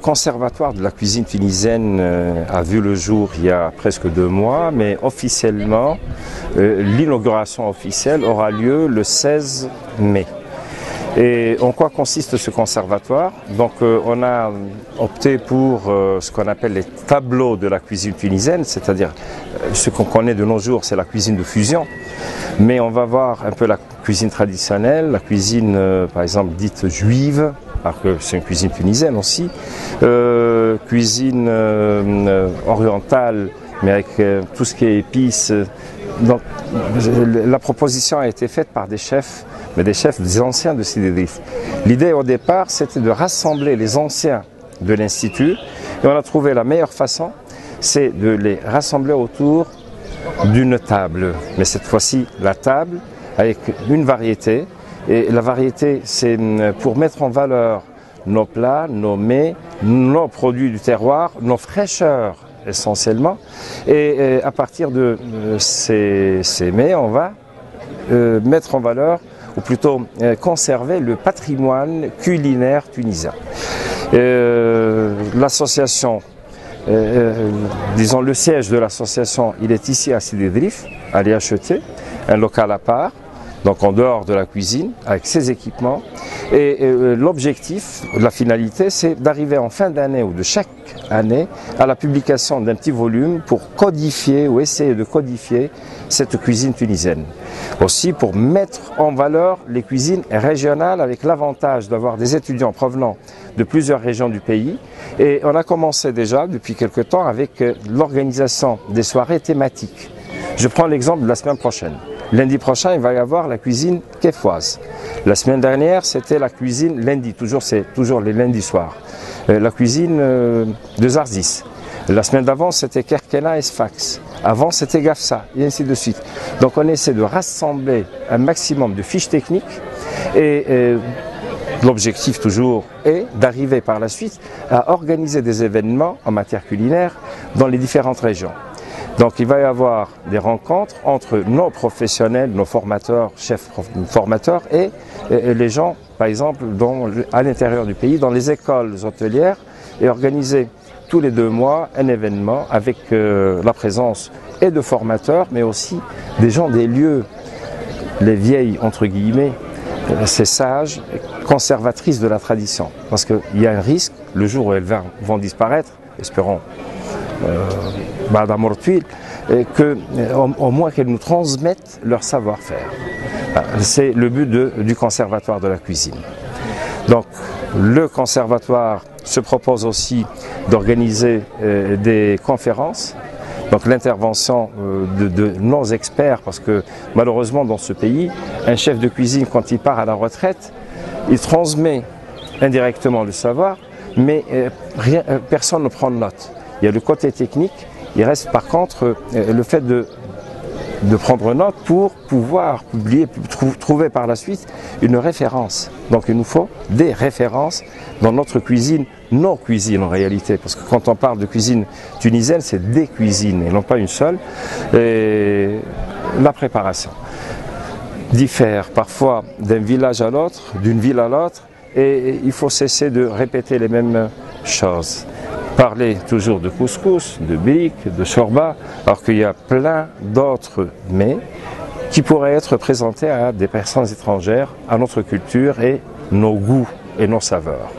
conservatoire de la cuisine tunisienne a vu le jour il y a presque 2 mois, mais officiellement, l'inauguration officielle aura lieu le 16 mai. Et en quoi consiste ce conservatoire? Donc on a opté pour ce qu'on appelle les tableaux de la cuisine tunisienne, c'est-à-dire ce qu'on connaît de nos jours, c'est la cuisine de fusion. Mais on va voir un peu la cuisine traditionnelle, la cuisine par exemple dite juive, alors que c'est une cuisine tunisienne aussi, cuisine orientale, mais avec tout ce qui est épices. Donc, la proposition a été faite par des chefs, mais des anciens de Sidi Drif. L'idée au départ, c'était de rassembler les anciens de l'Institut, et on a trouvé la meilleure façon, c'est de les rassembler autour d'une table. Mais cette fois-ci, la table avec une variété, et la variété, c'est pour mettre en valeur nos plats, nos mets, nos produits du terroir, nos fraîcheurs essentiellement. Et à partir de ces mets, on va mettre en valeur, ou plutôt conserver le patrimoine culinaire tunisien. L'association, disons le siège de l'association, il est ici à Sidi Drif, à l'IHET, un local à part, donc en dehors de la cuisine, avec ses équipements. Et l'objectif, la finalité, c'est d'arriver en fin d'année ou de chaque année à la publication d'un petit volume pour codifier ou essayer de codifier cette cuisine tunisienne. Aussi pour mettre en valeur les cuisines régionales avec l'avantage d'avoir des étudiants provenant de plusieurs régions du pays. Et on a commencé déjà depuis quelque temps avec l'organisation des soirées thématiques. Je prends l'exemple de la semaine prochaine. Lundi prochain, il va y avoir la cuisine kéfoise. La semaine dernière, c'était la cuisine lundi, c'est toujours les lundis soirs. La cuisine de Zarzis. La semaine d'avant, c'était Kerkena et Sfax. Avant, c'était Gafsa, et ainsi de suite. Donc on essaie de rassembler un maximum de fiches techniques et l'objectif toujours est d'arriver par la suite à organiser des événements en matière culinaire dans les différentes régions. Donc il va y avoir des rencontres entre nos professionnels, nos formateurs, chefs formateurs et les gens, par exemple, à l'intérieur du pays, dans les écoles hôtelières, et organiser tous les 2 mois un événement avec la présence et de formateurs, mais aussi des gens des lieux, les vieilles, entre guillemets, ces sages, conservatrices de la tradition. Parce qu'il y a un risque, le jour où elles vont disparaître, espérons, au moins qu'elles nous transmettent leur savoir-faire. C'est le but du conservatoire de la cuisine. Donc le conservatoire se propose aussi d'organiser des conférences, donc l'intervention de nos experts, parce que malheureusement dans ce pays, un chef de cuisine quand il part à la retraite, il transmet indirectement le savoir, mais personne ne prend note. Il y a le côté technique, il reste par contre le fait de prendre note pour pouvoir publier, trouver par la suite une référence. Donc il nous faut des références dans notre cuisine, nos cuisines en réalité, parce que quand on parle de cuisine tunisienne, c'est des cuisines et non pas une seule. Et la préparation diffère parfois d'un village à l'autre, d'une ville à l'autre, et il faut cesser de répéter les mêmes choses. Parler toujours de couscous, de birik, de shorba, alors qu'il y a plein d'autres mets qui pourraient être présentés à des personnes étrangères, à notre culture et nos goûts et nos saveurs.